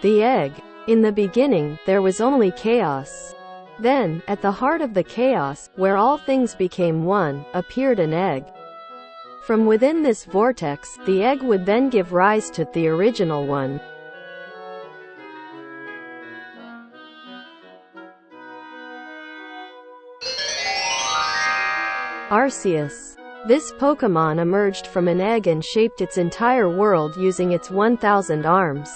The egg. In the beginning, there was only chaos. Then, at the heart of the chaos, where all things became one, appeared an egg. From within this vortex, the egg would then give rise to the original one. Arceus. This Pokémon emerged from an egg and shaped its entire world using its 1,000 arms.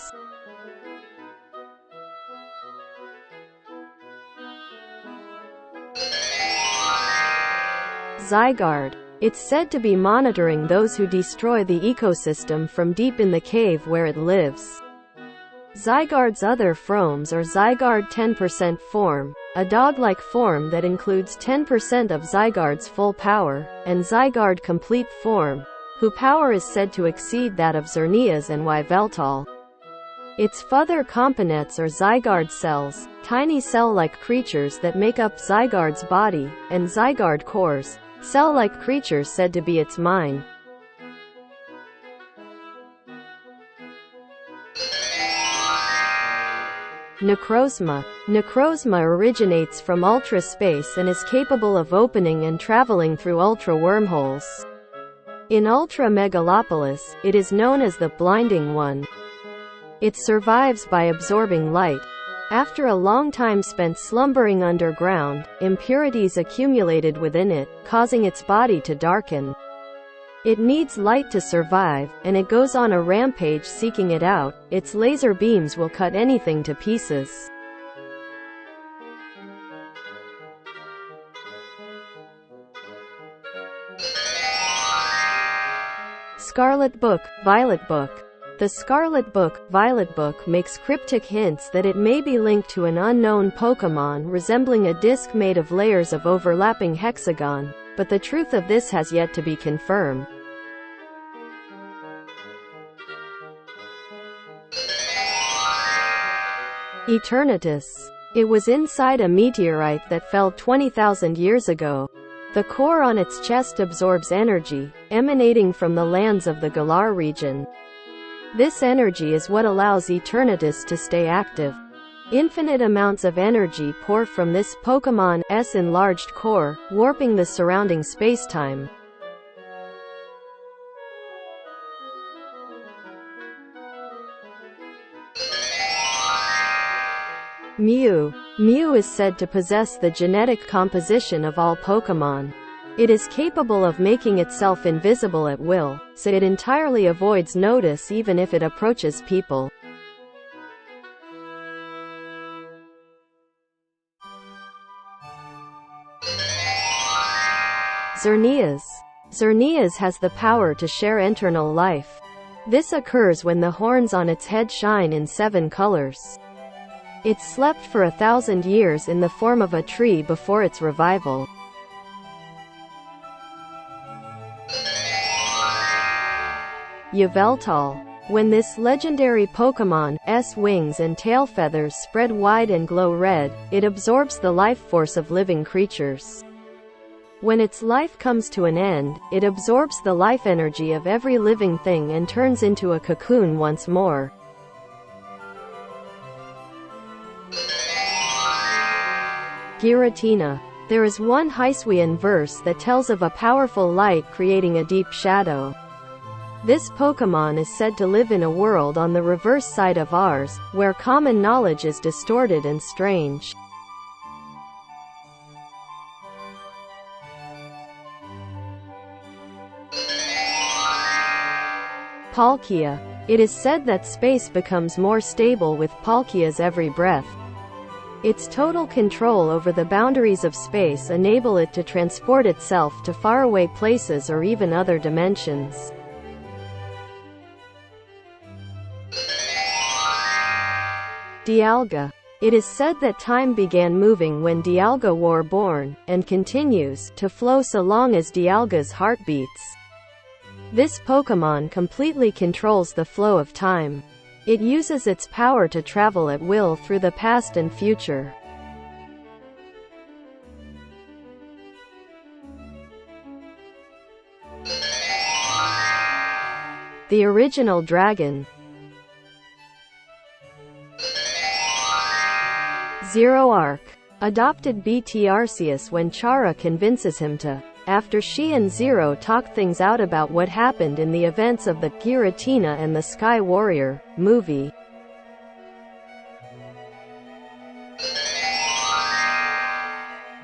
Zygarde. It's said to be monitoring those who destroy the ecosystem from deep in the cave where it lives. Zygarde's other forms are Zygarde 10% form, a dog-like form that includes 10% of Zygarde's full power, and Zygarde complete form, whose power is said to exceed that of Xerneas and Yveltal. Its further components are Zygarde cells, tiny cell-like creatures that make up Zygarde's body, and Zygarde cores, cell-like creatures said to be its mind. Necrozma. Necrozma originates from ultra space and is capable of opening and traveling through ultra wormholes. In Ultra Megalopolis, it is known as the Blinding One. It survives by absorbing light. After a long time spent slumbering underground, impurities accumulated within it, causing its body to darken. It needs light to survive, and it goes on a rampage seeking it out. Its laser beams will cut anything to pieces. Scarlet Book, Violet Book. The Scarlet Book, Violet Book makes cryptic hints that it may be linked to an unknown Pokémon resembling a disc made of layers of overlapping hexagon, but the truth of this has yet to be confirmed. Eternatus. It was inside a meteorite that fell 20,000 years ago. The core on its chest absorbs energy, emanating from the lands of the Galar region. This energy is what allows Eternatus to stay active. Infinite amounts of energy pour from this Pokémon's enlarged core, warping the surrounding spacetime. Mew. Mew is said to possess the genetic composition of all Pokémon. It is capable of making itself invisible at will, so it entirely avoids notice even if it approaches people. Xerneas. Xerneas has the power to share eternal life. This occurs when the horns on its head shine in 7 colors. It slept for 1,000 years in the form of a tree before its revival. Yveltal. When this legendary Pokémon's wings and tail feathers spread wide and glow red, it absorbs the life force of living creatures. When its life comes to an end, it absorbs the life energy of every living thing and turns into a cocoon once more. Giratina. There is one Hisuian verse that tells of a powerful light creating a deep shadow. This Pokémon is said to live in a world on the reverse side of ours, where common knowledge is distorted and strange. Palkia. It is said that space becomes more stable with Palkia's every breath. Its total control over the boundaries of space enable it to transport itself to faraway places or even other dimensions. Dialga. It is said that time began moving when Dialga were born, and continues to flow so long as Dialga's heart beats. This Pokémon completely controls the flow of time. It uses its power to travel at will through the past and future. The original dragon. Zero Arc. Adopted BT Arceus when Chara convinces him to. After she and Zero talk things out about what happened in the events of the Giratina and the Sky Warrior movie.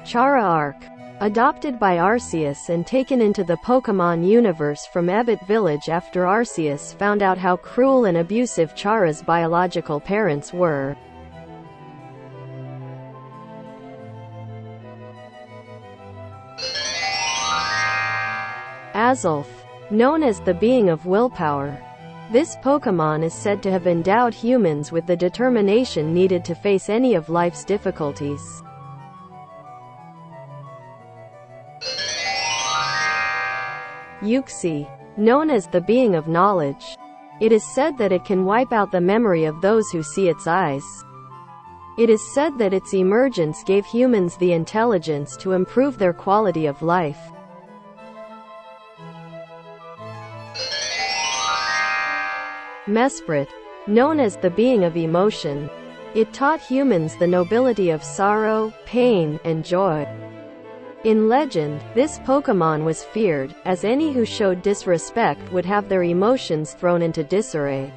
Chara Arc. Adopted by Arceus and taken into the Pokémon universe from Ebit Village after Arceus found out how cruel and abusive Chara's biological parents were. Azulf. Known as the being of willpower. This Pokémon is said to have endowed humans with the determination needed to face any of life's difficulties. Uxie. Known as the being of knowledge. It is said that it can wipe out the memory of those who see its eyes. It is said that its emergence gave humans the intelligence to improve their quality of life. Mesprit. Known as the being of emotion. It taught humans the nobility of sorrow, pain, and joy. In legend, this Pokémon was feared, as any who showed disrespect would have their emotions thrown into disarray.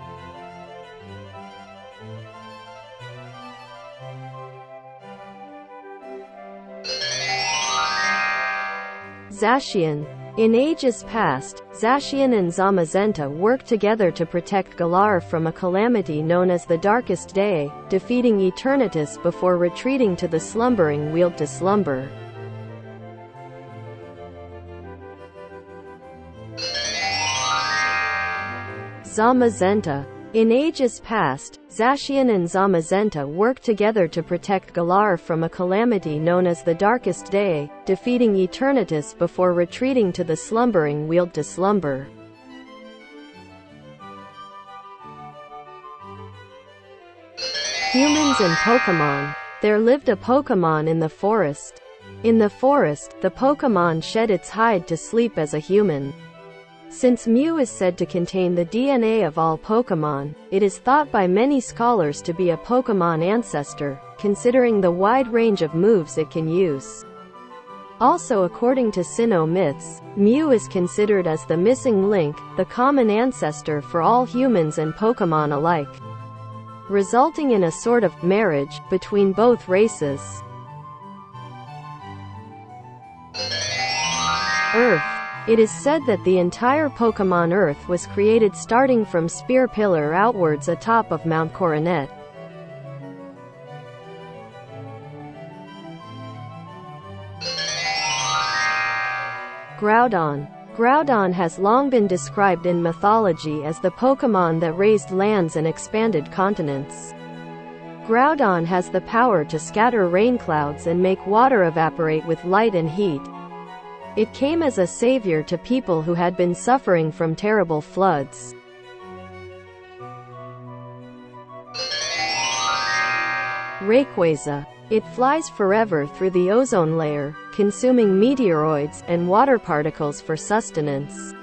Zacian. In ages past, Zacian and Zamazenta worked together to protect Galar from a calamity known as the Darkest Day, defeating Eternatus before retreating to the slumbering weald to slumber. Zamazenta. In ages past, Zacian and Zamazenta worked together to protect Galar from a calamity known as the Darkest Day, defeating Eternatus before retreating to the slumbering weald to slumber. Humans and Pokémon. There lived a Pokémon in the forest. In the forest, the Pokémon shed its hide to sleep as a human. Since Mew is said to contain the DNA of all Pokémon, it is thought by many scholars to be a Pokémon ancestor, considering the wide range of moves it can use. Also, according to Sinnoh myths, Mew is considered as the missing link, the common ancestor for all humans and Pokémon alike, resulting in a sort of marriage between both races. Earth. It is said that the entire Pokémon Earth was created starting from Spear Pillar outwards atop of Mount Coronet. Groudon. Groudon has long been described in mythology as the Pokémon that raised lands and expanded continents. Groudon has the power to scatter rain clouds and make water evaporate with light and heat. It came as a savior to people who had been suffering from terrible floods. Rayquaza. It flies forever through the ozone layer, consuming meteoroids and water particles for sustenance.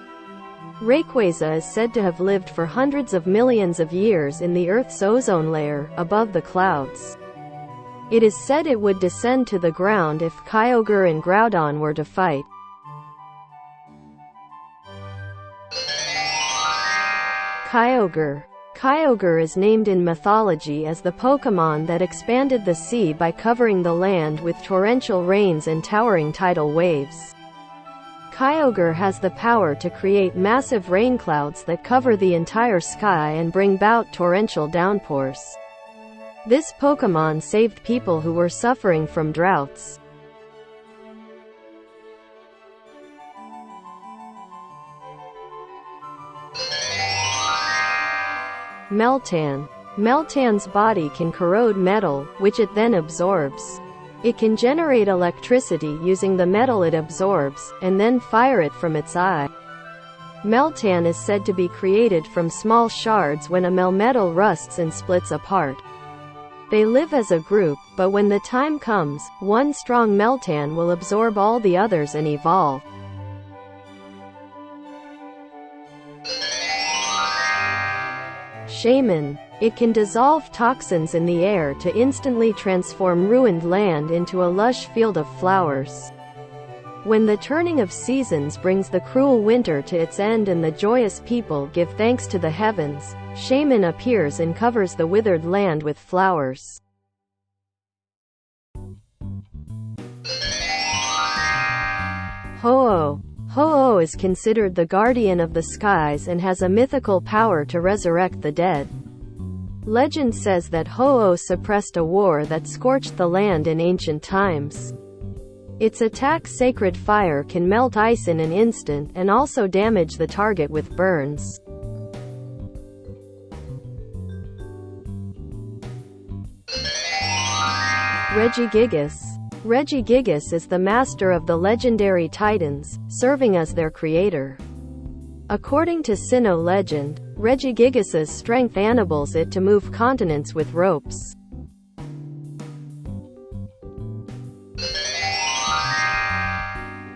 Rayquaza is said to have lived for hundreds of millions of years in the Earth's ozone layer, above the clouds. It is said it would descend to the ground if Kyogre and Groudon were to fight. Kyogre. Kyogre is named in mythology as the Pokémon that expanded the sea by covering the land with torrential rains and towering tidal waves. Kyogre has the power to create massive rain clouds that cover the entire sky and bring about torrential downpours. This Pokémon saved people who were suffering from droughts. Meltan. Meltan's body can corrode metal, which it then absorbs. It can generate electricity using the metal it absorbs, and then fire it from its eye. Meltan is said to be created from small shards when a melmetal rusts and splits apart. They live as a group, but when the time comes, one strong Meltan will absorb all the others and evolve. Shaman. It can dissolve toxins in the air to instantly transform ruined land into a lush field of flowers. When the turning of seasons brings the cruel winter to its end and the joyous people give thanks to the heavens, Shaman appears and covers the withered land with flowers. Ho-Oh. Ho-Oh is considered the guardian of the skies and has a mythical power to resurrect the dead. Legend says that Ho-Oh suppressed a war that scorched the land in ancient times. Its attack sacred fire can melt ice in an instant and also damage the target with burns. Regigigas. Regigigas is the master of the legendary Titans, serving as their creator. According to Sinnoh legend, Regigigas's strength enables it to move continents with ropes.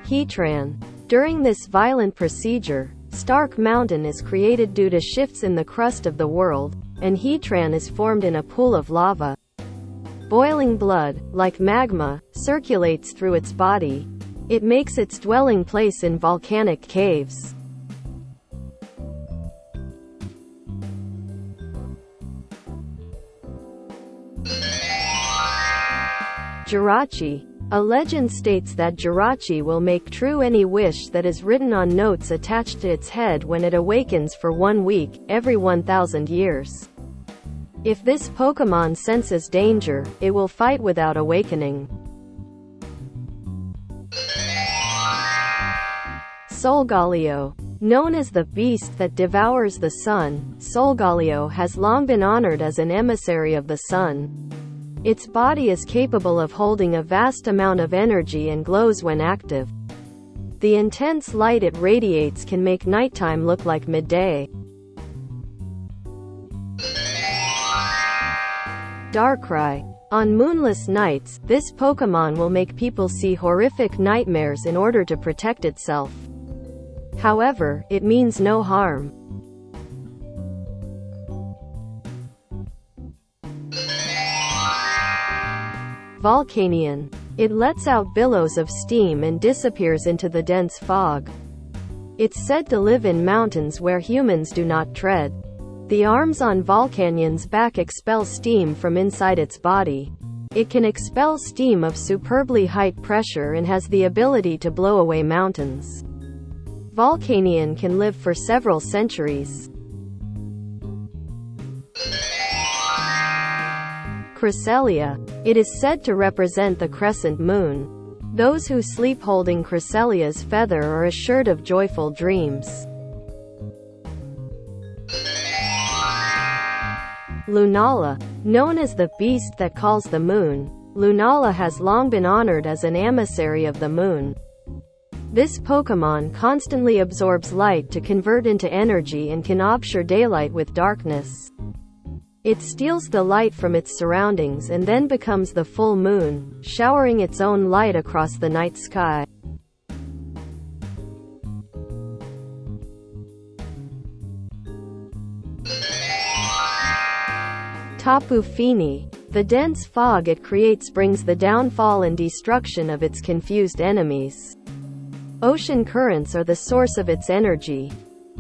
Heatran. During this violent procedure, Stark Mountain is created due to shifts in the crust of the world, and Heatran is formed in a pool of lava. Boiling blood, like magma, circulates through its body. It makes its dwelling place in volcanic caves. Jirachi. A legend states that Jirachi will make true any wish that is written on notes attached to its head when it awakens for 1 week, every 1,000 years. If this Pokémon senses danger, it will fight without awakening. Solgaleo. Known as the beast that devours the sun, Solgaleo has long been honored as an emissary of the sun. Its body is capable of holding a vast amount of energy and glows when active. The intense light it radiates can make nighttime look like midday. Darkrai. On moonless nights, this Pokémon will make people see horrific nightmares in order to protect itself. However, it means no harm. Volcanion. It lets out billows of steam and disappears into the dense fog. It's said to live in mountains where humans do not tread. The arms on Volcanion's back expel steam from inside its body. It can expel steam of superbly high pressure and has the ability to blow away mountains. Volcanion can live for several centuries. Cresselia. It is said to represent the crescent moon. Those who sleep holding Cresselia's feather are assured of joyful dreams. Lunala. Known as the beast that calls the moon, Lunala has long been honored as an emissary of the moon. This Pokémon constantly absorbs light to convert into energy and can obscure daylight with darkness. It steals the light from its surroundings and then becomes the full moon, showering its own light across the night sky. Tapu Fini. The dense fog it creates brings the downfall and destruction of its confused enemies. Ocean currents are the source of its energy.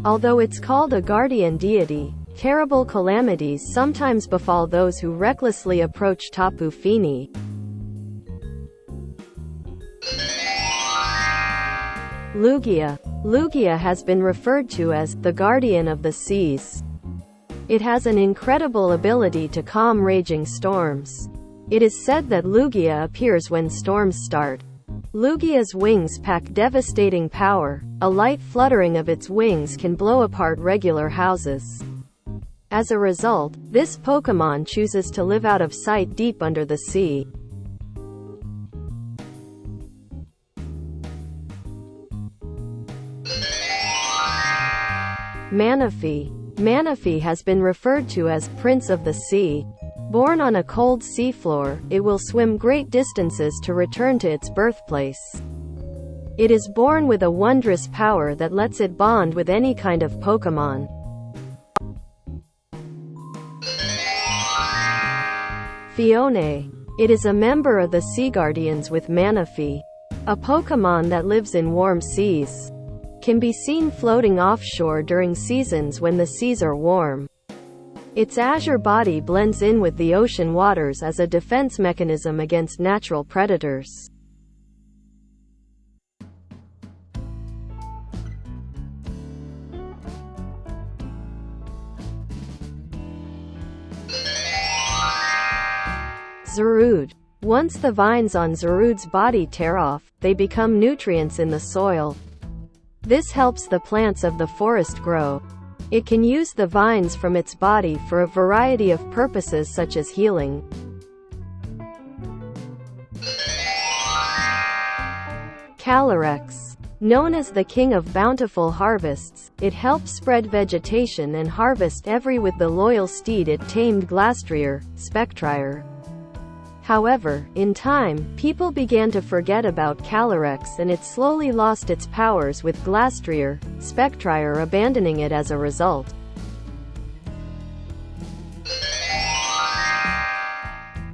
Although it's called a guardian deity, terrible calamities sometimes befall those who recklessly approach Tapu Fini. Lugia. Lugia has been referred to as the guardian of the seas. It has an incredible ability to calm raging storms. It is said that Lugia appears when storms start. Lugia's wings pack devastating power. A light fluttering of its wings can blow apart regular houses. As a result, this Pokémon chooses to live out of sight deep under the sea. Manaphy. Manaphy has been referred to as Prince of the Sea. Born on a cold seafloor, it will swim great distances to return to its birthplace. It is born with a wondrous power that lets it bond with any kind of Pokémon. Fione. It is a member of the Sea Guardians with Manaphy, a Pokemon that lives in warm seas. Can be seen floating offshore during seasons when the seas are warm. Its azure body blends in with the ocean waters as a defense mechanism against natural predators. Zarude. Once the vines on Zarude's body tear off, they become nutrients in the soil. This helps the plants of the forest grow. It can use the vines from its body for a variety of purposes such as healing. Calyrex. Known as the king of bountiful harvests, it helps spread vegetation and harvest every with the loyal steed it tamed Glastrier, Spectrier. However, in time, people began to forget about Calyrex and it slowly lost its powers with Glastrier, Spectrier abandoning it as a result.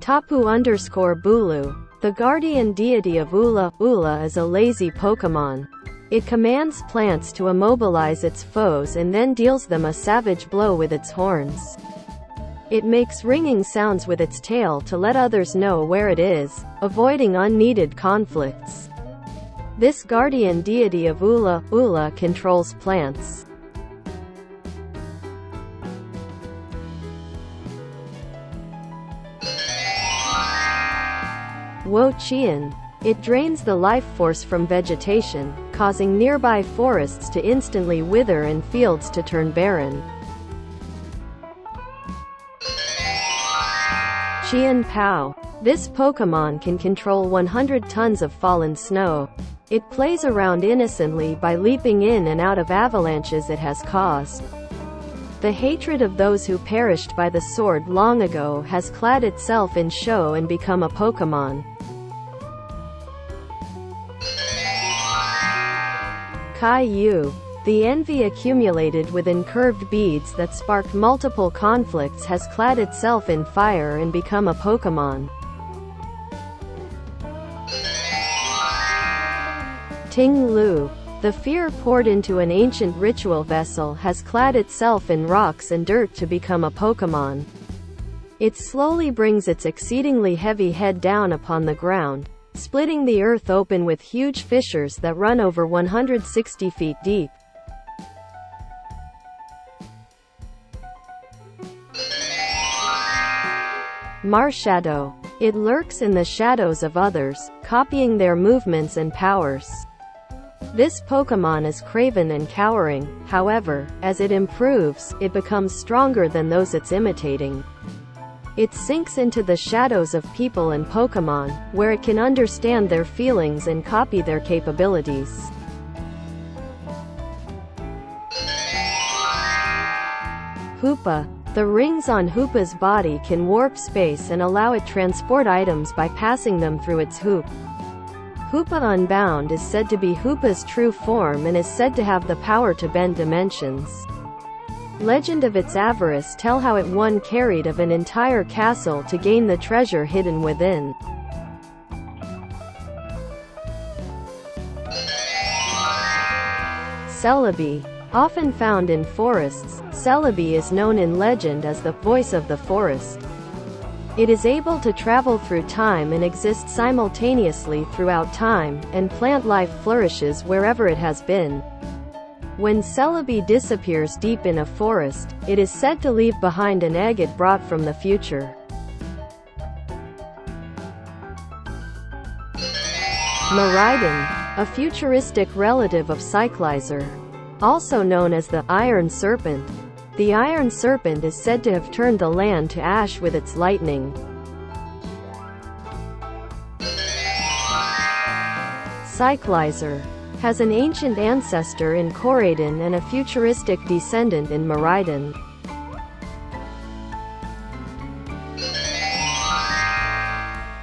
Tapu_Bulu. The guardian deity of Ula. Ula is a lazy Pokemon. It commands plants to immobilize its foes and then deals them a savage blow with its horns. It makes ringing sounds with its tail to let others know where it is, avoiding unneeded conflicts. This guardian deity of Ula controls plants. Wo-Chien. It drains the life force from vegetation, causing nearby forests to instantly wither and fields to turn barren. Chien-Pao. This Pokemon can control 100 tons of fallen snow. It plays around innocently by leaping in and out of avalanches it has caused. The hatred of those who perished by the sword long ago has clad itself in show and become a Pokemon. Kai-Yu. The envy accumulated within curved beads that sparked multiple conflicts has clad itself in fire and become a Pokemon. Ting-Lu. The fear poured into an ancient ritual vessel has clad itself in rocks and dirt to become a Pokemon. It slowly brings its exceedingly heavy head down upon the ground, splitting the earth open with huge fissures that run over 160 feet deep. Marshadow. It lurks in the shadows of others, copying their movements and powers. This Pokemon is craven and cowering, however, as it improves, it becomes stronger than those it's imitating. It sinks into the shadows of people and Pokemon, where it can understand their feelings and copy their capabilities. Hoopa. The rings on Hoopa's body can warp space and allow it transport items by passing them through its hoop. Hoopa Unbound is said to be Hoopa's true form and is said to have the power to bend dimensions. Legend of its avarice tell how it one carried of an entire castle to gain the treasure hidden within. Celebi. Often found in forests, Celebi is known in legend as the voice of the forest. It is able to travel through time and exist simultaneously throughout time, and plant life flourishes wherever it has been. When Celebi disappears deep in a forest, it is said to leave behind an egg it brought from the future. Miraidon. A futuristic relative of Cyclizer. Also known as the Iron Serpent. The Iron Serpent is said to have turned the land to ash with its lightning. Cyclizer. Has an ancient ancestor in Koraidon and a futuristic descendant in Miraidon.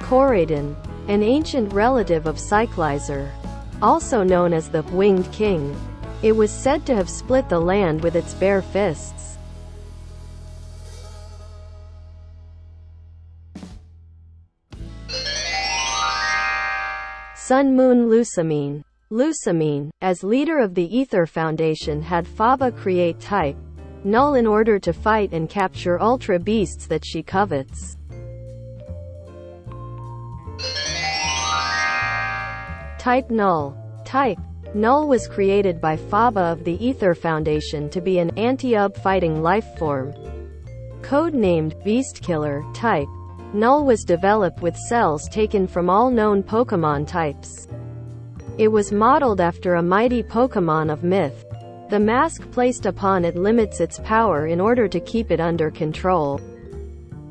Koraidon. An ancient relative of Cyclizer. Also known as the Winged King. It was said to have split the land with its bare fists. Sun Moon Lusamine. Lusamine, as leader of the Ether Foundation, had Faba create Type Null in order to fight and capture Ultra Beasts that she covets. Type Null. Type Null was created by Faba of the Ether Foundation to be an anti-UB fighting lifeform. Codenamed Beastkiller, Type Null was developed with cells taken from all known Pokémon types. It was modeled after a mighty Pokémon of myth. The mask placed upon it limits its power in order to keep it under control.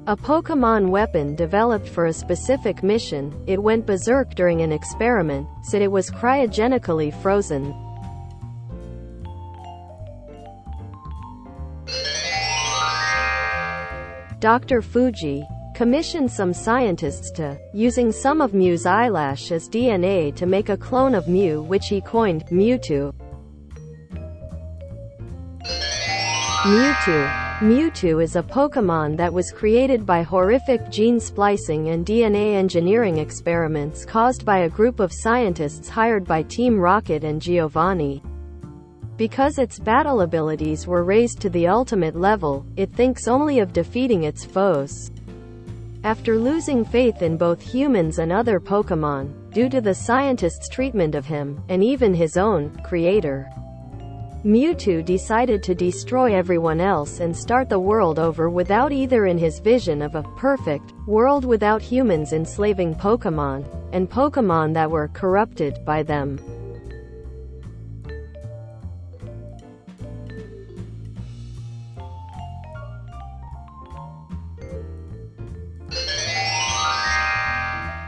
A Pokémon weapon developed for a specific mission, it went berserk during an experiment, so it was cryogenically frozen. Dr. Fuji commissioned some scientists to, using some of Mew's eyelash as DNA to make a clone of Mew which he coined Mewtwo. Mewtwo is a Pokémon that was created by horrific gene splicing and DNA engineering experiments caused by a group of scientists hired by Team Rocket and Giovanni. Because its battle abilities were raised to the ultimate level, it thinks only of defeating its foes. After losing faith in both humans and other Pokémon, due to the scientists' treatment of him, and even his own creator, Mewtwo decided to destroy everyone else and start the world over without either in his vision of a perfect world without humans enslaving Pokémon, and Pokémon that were corrupted by them.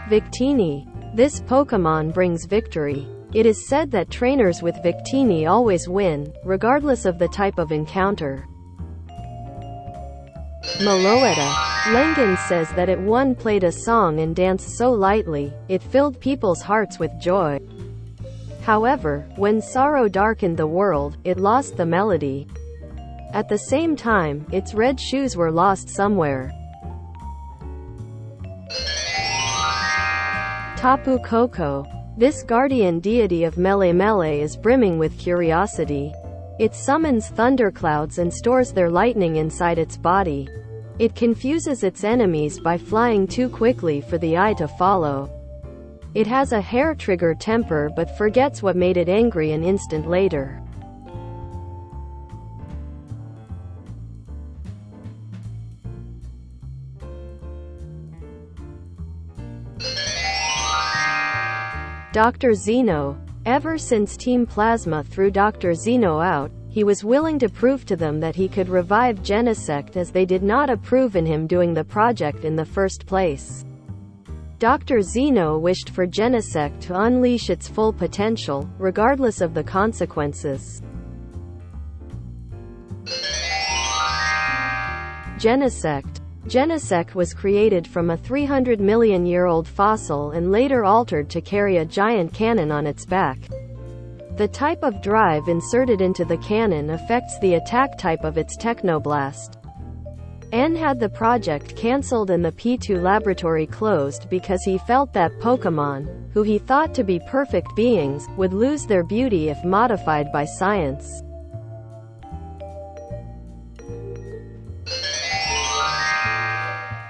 Victini. This Pokémon brings victory. It is said that trainers with Victini always win, regardless of the type of encounter. Meloetta. Lengen says that it one played a song and danced so lightly, it filled people's hearts with joy. However, when sorrow darkened the world, it lost the melody. At the same time, its red shoes were lost somewhere. Tapu Koko. This guardian deity of Mele Mele is brimming with curiosity. It summons thunderclouds and stores their lightning inside its body. It confuses its enemies by flying too quickly for the eye to follow. It has a hair-trigger temper but forgets what made it angry an instant later. Dr. Xeno. Ever since Team Plasma threw Dr. Xeno out, he was willing to prove to them that he could revive Genesect as they did not approve in him doing the project in the first place. Dr. Xeno wished for Genesect to unleash its full potential, regardless of the consequences. Genesect. Genesect was created from a 300 million-year-old fossil and later altered to carry a giant cannon on its back. The type of drive inserted into the cannon affects the attack type of its Technoblast. N had the project cancelled and the P2 laboratory closed because he felt that Pokémon, who he thought to be perfect beings, would lose their beauty if modified by science.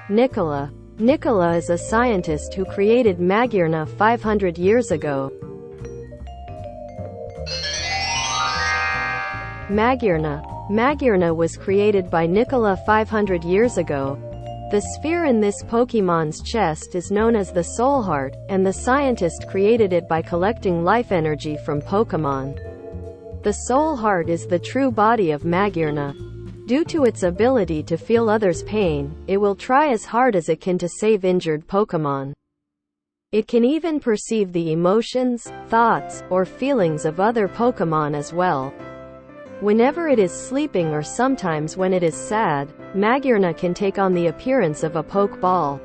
Nicola. Nicola is a scientist who created Magirna 500 years ago. Magirna was created by Nicola 500 years ago. The sphere in this Pokémon's chest is known as the Soul Heart, and the scientist created it by collecting life energy from Pokémon. The Soul Heart is the true body of Magirna. Due to its ability to feel others' pain, it will try as hard as it can to save injured Pokémon. It can even perceive the emotions, thoughts, or feelings of other Pokémon as well. Whenever it is sleeping or sometimes when it is sad, Magirna can take on the appearance of a Pokeball.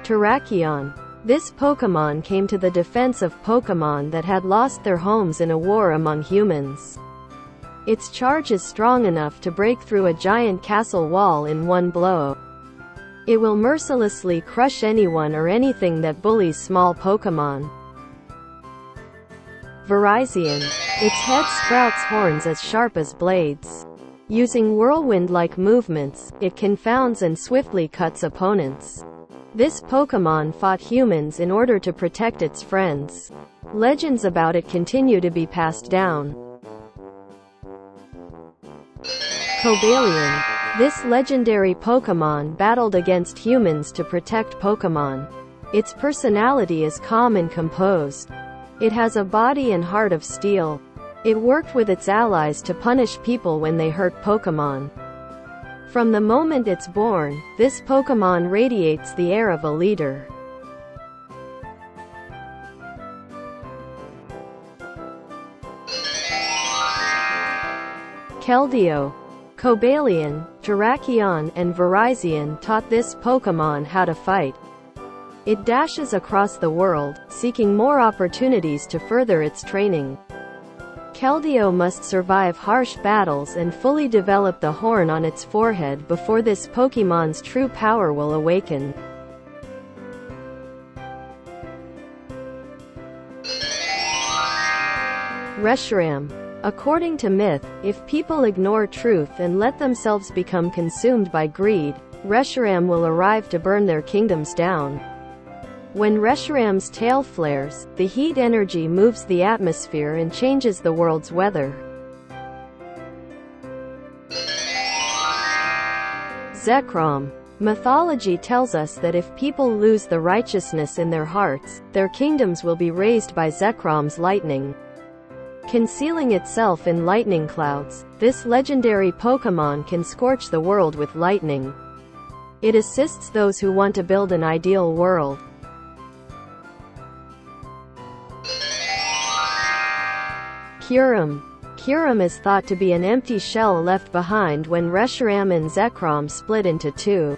Terrakion. This Pokémon came to the defense of Pokémon that had lost their homes in a war among humans. Its charge is strong enough to break through a giant castle wall in one blow. It will mercilessly crush anyone or anything that bullies small Pokémon. Virizion. Its head sprouts horns as sharp as blades. Using whirlwind-like movements, it confounds and swiftly cuts opponents. This Pokémon fought humans in order to protect its friends. Legends about it continue to be passed down. Cobalion. This legendary Pokémon battled against humans to protect Pokémon. Its personality is calm and composed. It has a body and heart of steel. It worked with its allies to punish people when they hurt Pokémon. From the moment it's born, this Pokémon radiates the air of a leader. Keldeo. Cobalion, Terrakion, and Virizion taught this Pokémon how to fight. It dashes across the world, seeking more opportunities to further its training. Keldeo must survive harsh battles and fully develop the horn on its forehead before this Pokémon's true power will awaken. Reshiram. According to myth, if people ignore truth and let themselves become consumed by greed, Reshiram will arrive to burn their kingdoms down. When Reshiram's tail flares, the heat energy moves the atmosphere and changes the world's weather. Zekrom. Mythology tells us that if people lose the righteousness in their hearts, their kingdoms will be razed by Zekrom's lightning. Concealing itself in lightning clouds, this legendary Pokémon can scorch the world with lightning. It assists those who want to build an ideal world. Kyurem. Kyurem is thought to be an empty shell left behind when Reshiram and Zekrom split into two.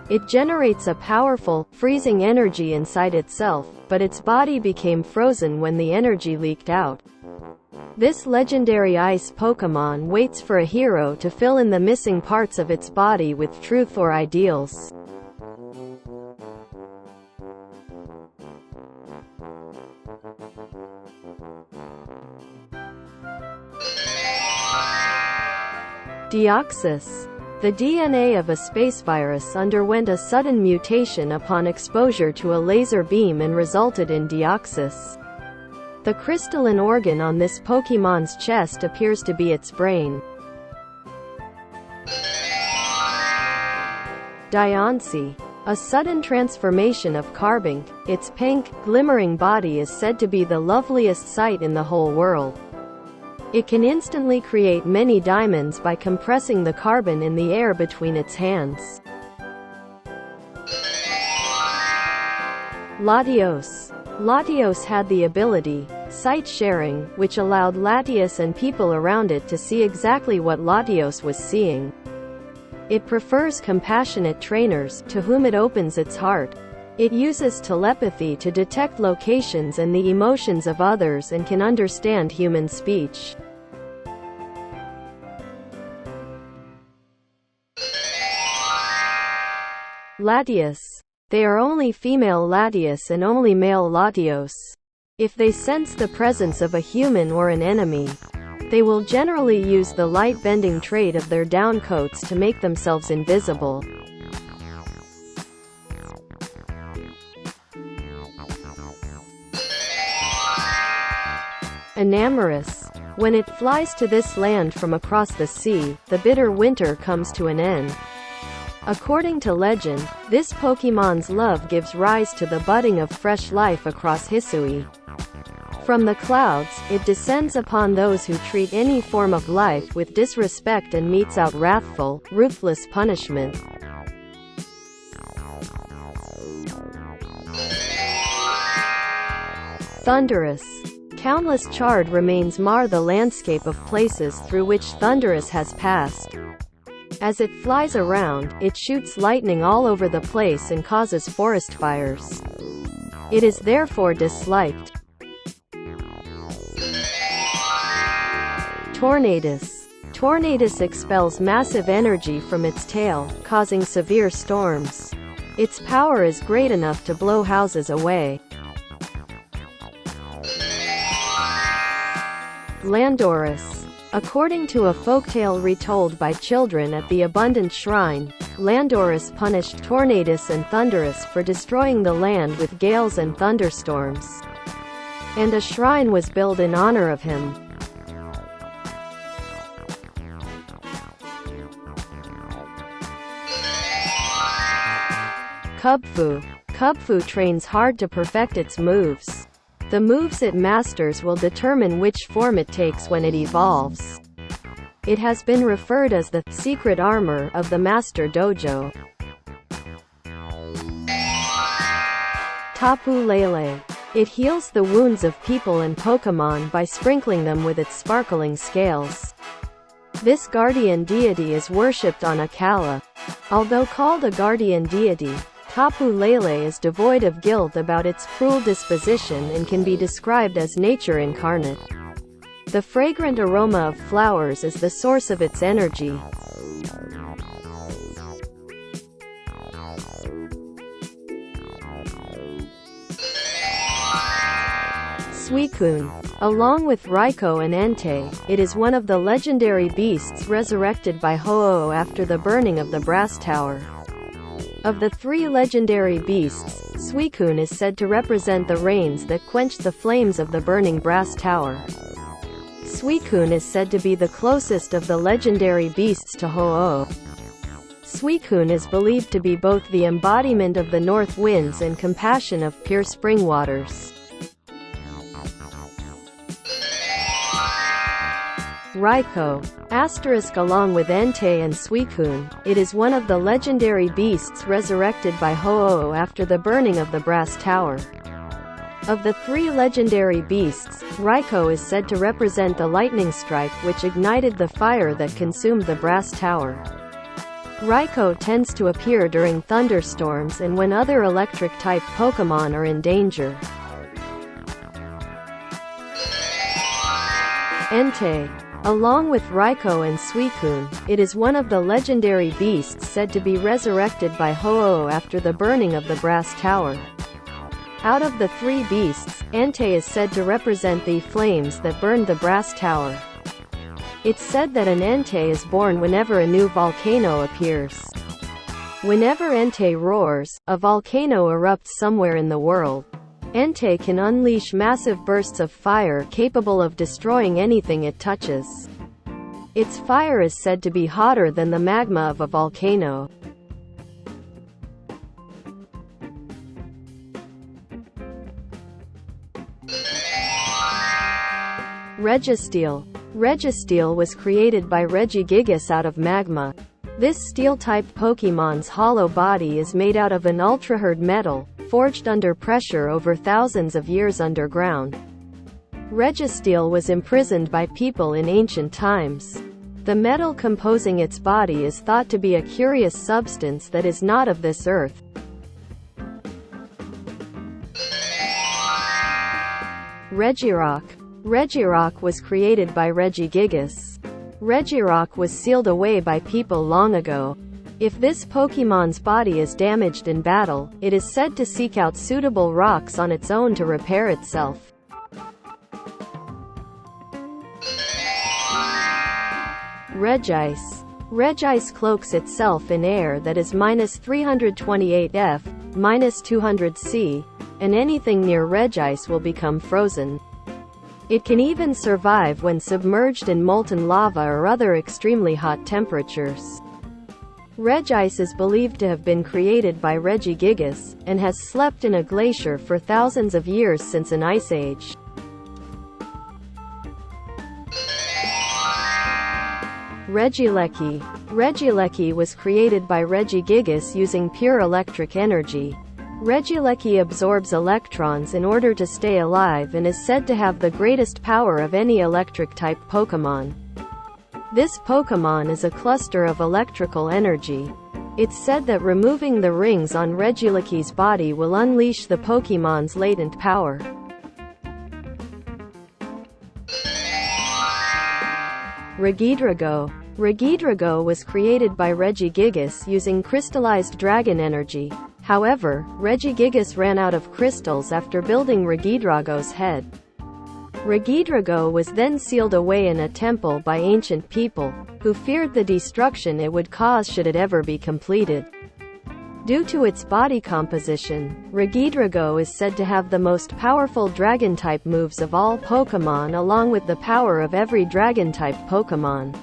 It generates a powerful, freezing energy inside itself, but its body became frozen when the energy leaked out. This legendary ice Pokémon waits for a hero to fill in the missing parts of its body with truth or ideals. Deoxys. The DNA of a space virus underwent a sudden mutation upon exposure to a laser beam and resulted in Deoxys. The crystalline organ on this Pokémon's chest appears to be its brain. Diancie. A sudden transformation of Carbink. Its pink, glimmering body is said to be the loveliest sight in the whole world. It can instantly create many diamonds by compressing the carbon in the air between its hands. Latios. Latios had the ability, sight sharing, which allowed Latios and people around it to see exactly what Latios was seeing. It prefers compassionate trainers, to whom it opens its heart. It uses telepathy to detect locations and the emotions of others and can understand human speech. Latios. They are only female Latios and only male Latios. If they sense the presence of a human or an enemy, they will generally use the light-bending trait of their down coats to make themselves invisible. Emissaries. When it flies to this land from across the sea, the bitter winter comes to an end. According to legend, this Pokémon's love gives rise to the budding of fresh life across Hisui. From the clouds, it descends upon those who treat any form of life with disrespect and metes out wrathful, ruthless punishment. Thundurus. Countless charred remains mar the landscape of places through which Thundurus has passed. As it flies around, it shoots lightning all over the place and causes forest fires. It is therefore disliked. Tornadus. Tornadus expels massive energy from its tail, causing severe storms. Its power is great enough to blow houses away. Landorus. According to a folktale retold by children at the Abundant Shrine, Landorus punished Tornadus and Thunderous for destroying the land with gales and thunderstorms. And a shrine was built in honor of him. Kubfu. Kubfu trains hard to perfect its moves. The moves it masters will determine which form it takes when it evolves. It has been referred as the secret armor of the Master Dojo. Tapu Lele. It heals the wounds of people and Pokémon by sprinkling them with its sparkling scales. This guardian deity is worshipped on Akala. Although called a guardian deity, Tapu Lele is devoid of guilt about its cruel disposition and can be described as nature incarnate. The fragrant aroma of flowers is the source of its energy. Suicune. Along with Raikou and Entei, it is one of the legendary beasts resurrected by Ho-Oh after the burning of the Brass Tower. Of the three legendary beasts, Suicune is said to represent the rains that quenched the flames of the burning Brass Tower. Suicune is said to be the closest of the legendary beasts to Ho-Oh. Suicune is believed to be both the embodiment of the north winds and compassion of pure spring waters. Raikou. Along with Entei and Suicune, it is one of the legendary beasts resurrected by Ho-Oh after the burning of the Brass Tower. Of the three legendary beasts, Raikou is said to represent the lightning strike which ignited the fire that consumed the Brass Tower. Raikou tends to appear during thunderstorms and when other electric-type Pokémon are in danger. Entei. Along with Raikou and Suicune, it is one of the legendary beasts said to be resurrected by Ho-Oh after the burning of the Brass Tower. Out of the three beasts, Entei is said to represent the flames that burned the Brass Tower. It's said that an Entei is born whenever a new volcano appears. Whenever Entei roars, a volcano erupts somewhere in the world. Entei can unleash massive bursts of fire capable of destroying anything it touches. Its fire is said to be hotter than the magma of a volcano. Registeel. Registeel was created by Regigigas out of magma. This steel-type Pokémon's hollow body is made out of an ultra-hard metal, forged under pressure over thousands of years underground. Registeel was imprisoned by people in ancient times. The metal composing its body is thought to be a curious substance that is not of this earth. Regirock. Regirock was created by Regigigas. Regirock was sealed away by people long ago. If this Pokémon's body is damaged in battle, it is said to seek out suitable rocks on its own to repair itself. Regice. Regice cloaks itself in air that is -328 F, -200 C, and anything near Regice will become frozen. It can even survive when submerged in molten lava or other extremely hot temperatures. Regice is believed to have been created by Regigigas, and has slept in a glacier for thousands of years since an ice age. Regieleki. Regieleki was created by Regigigas using pure electric energy. Regieleki absorbs electrons in order to stay alive and is said to have the greatest power of any electric-type Pokémon. This Pokémon is a cluster of electrical energy. It's said that removing the rings on Regieleki's body will unleash the Pokémon's latent power. Regidrago. Regidrago was created by Regigigas using crystallized dragon energy. However, Regigigas ran out of crystals after building Regidrago's head. Regidrago was then sealed away in a temple by ancient people, who feared the destruction it would cause should it ever be completed. Due to its body composition, Regidrago is said to have the most powerful dragon-type moves of all Pokémon along with the power of every dragon-type Pokémon.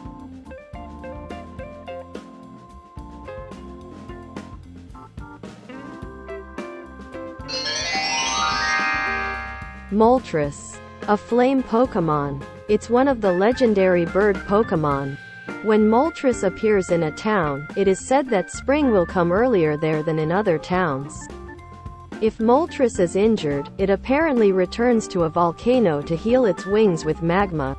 Moltres. A flame Pokémon. It's one of the legendary bird Pokémon. When Moltres appears in a town, it is said that spring will come earlier there than in other towns. If Moltres is injured, it apparently returns to a volcano to heal its wings with magma.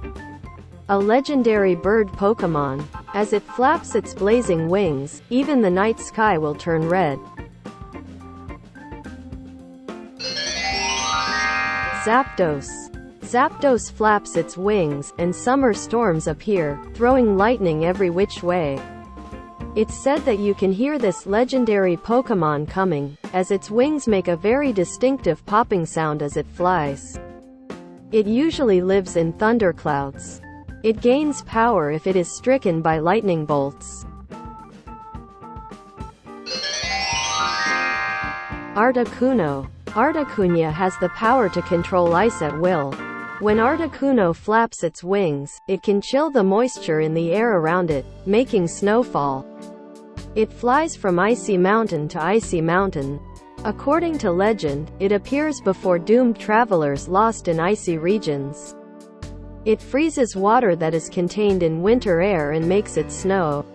A legendary bird Pokémon. As it flaps its blazing wings, even the night sky will turn red. Zapdos. Zapdos flaps its wings, and summer storms appear, throwing lightning every which way. It's said that you can hear this legendary Pokémon coming, as its wings make a very distinctive popping sound as it flies. It usually lives in thunderclouds. It gains power if it is stricken by lightning bolts. Articuno. Articuno has the power to control ice at will. When Articuno flaps its wings, it can chill the moisture in the air around it, making snowfall. It flies from icy mountain to icy mountain. According to legend, it appears before doomed travelers lost in icy regions. It freezes water that is contained in winter air and makes it snow.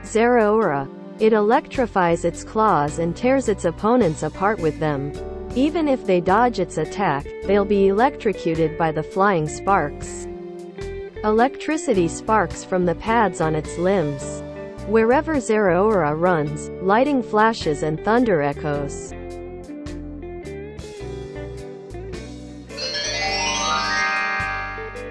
Zeraora. It electrifies its claws and tears its opponents apart with them. Even if they dodge its attack, they'll be electrocuted by the flying sparks. Electricity sparks from the pads on its limbs. Wherever Zeraora runs, lightning flashes and thunder echoes.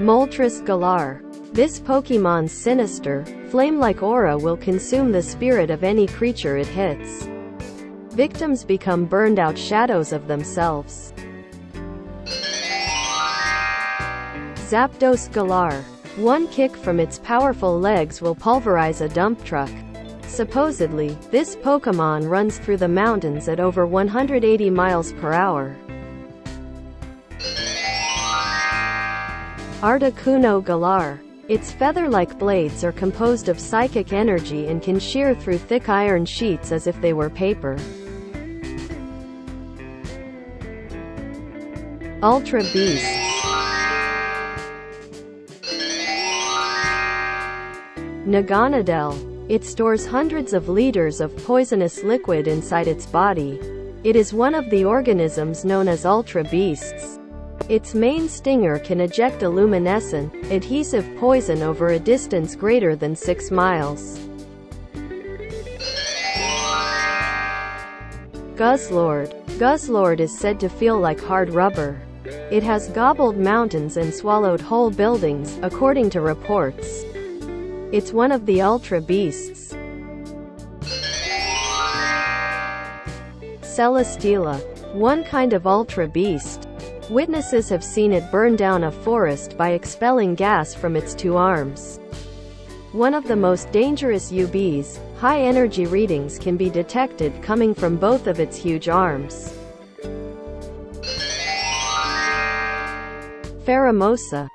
Moltres Galar. This Pokémon's sinister, flame-like aura will consume the spirit of any creature it hits. Victims become burned-out shadows of themselves. Zapdos Galar. One kick from its powerful legs will pulverize a dump truck. Supposedly, this Pokémon runs through the mountains at over 180 miles per hour. Articuno Galar. Its feather-like blades are composed of psychic energy and can shear through thick iron sheets as if they were paper. Ultra Beasts. Naganadel. It stores hundreds of liters of poisonous liquid inside its body. It is one of the organisms known as Ultra Beasts. Its main stinger can eject a luminescent, adhesive poison over a distance greater than 6 miles. Guzzlord. Guzzlord is said to feel like hard rubber. It has gobbled mountains and swallowed whole buildings, according to reports. It's one of the Ultra Beasts. Celesteela. One kind of Ultra Beast. Witnesses have seen it burn down a forest by expelling gas from its 2 arms. One of the most dangerous UBs, high energy readings can be detected coming from both of its huge arms. Pheromosa.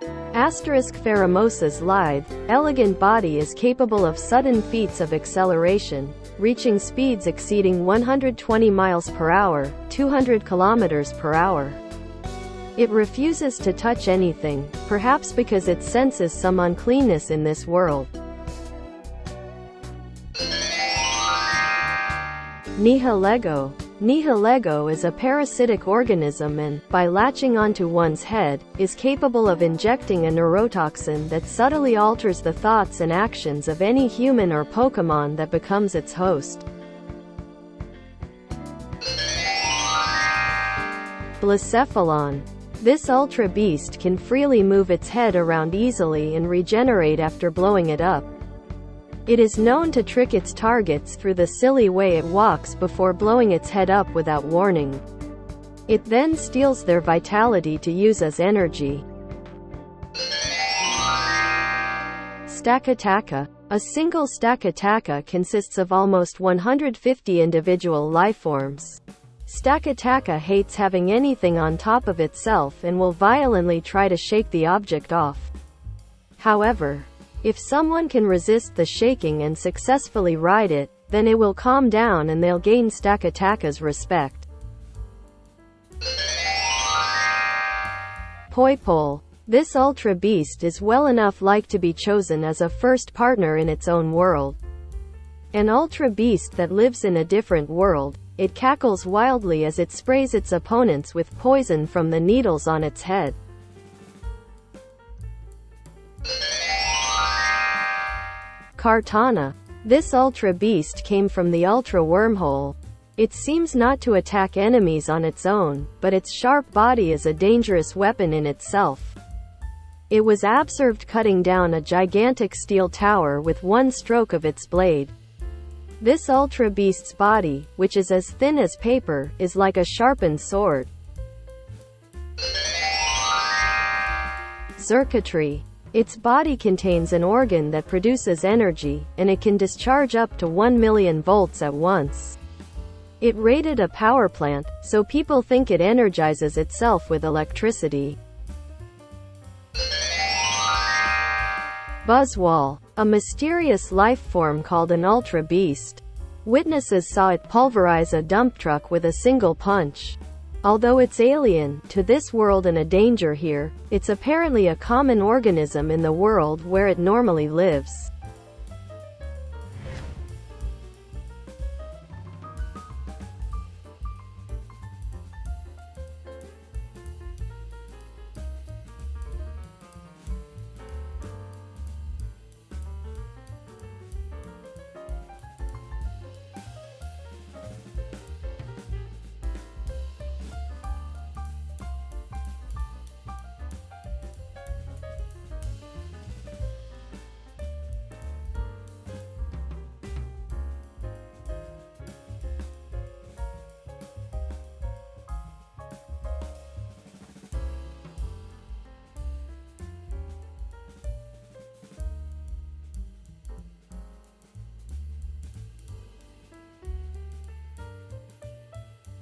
Pheromosa's lithe, elegant body is capable of sudden feats of acceleration, reaching speeds exceeding 120 miles per hour, 200 kilometers per hour. It refuses to touch anything, perhaps because it senses some uncleanness in this world. Nihilego. Nihilego is a parasitic organism and, by latching onto one's head, is capable of injecting a neurotoxin that subtly alters the thoughts and actions of any human or Pokémon that becomes its host. Blacephalon. This ultra beast can freely move its head around easily and regenerate after blowing it up. It is known to trick its targets through the silly way it walks before blowing its head up without warning. It then steals their vitality to use as energy. Stakataka. A single Stakataka consists of almost 150 individual lifeforms. Stakataka hates having anything on top of itself and will violently try to shake the object off. However, if someone can resist the shaking and successfully ride it, then it will calm down and they'll gain Stakataka's respect. Poipole. This ultra beast is well enough liked to be chosen as a first partner in its own world. An ultra beast that lives in a different world, it cackles wildly as it sprays its opponents with poison from the needles on its head. Kartana. This ultra beast came from the ultra wormhole. It seems not to attack enemies on its own, but its sharp body is a dangerous weapon in itself. It was observed cutting down a gigantic steel tower with one stroke of its blade. This ultra beast's body, which is as thin as paper, is like a sharpened sword. Circuitry. Its body contains an organ that produces energy, and it can discharge up to 1 million volts at once. It raided a power plant, so people think it energizes itself with electricity. Buzzwall. A mysterious life form called an ultra beast. Witnesses saw it pulverize a dump truck with a single punch. Although it's alien to this world and a danger here, it's apparently a common organism in the world where it normally lives.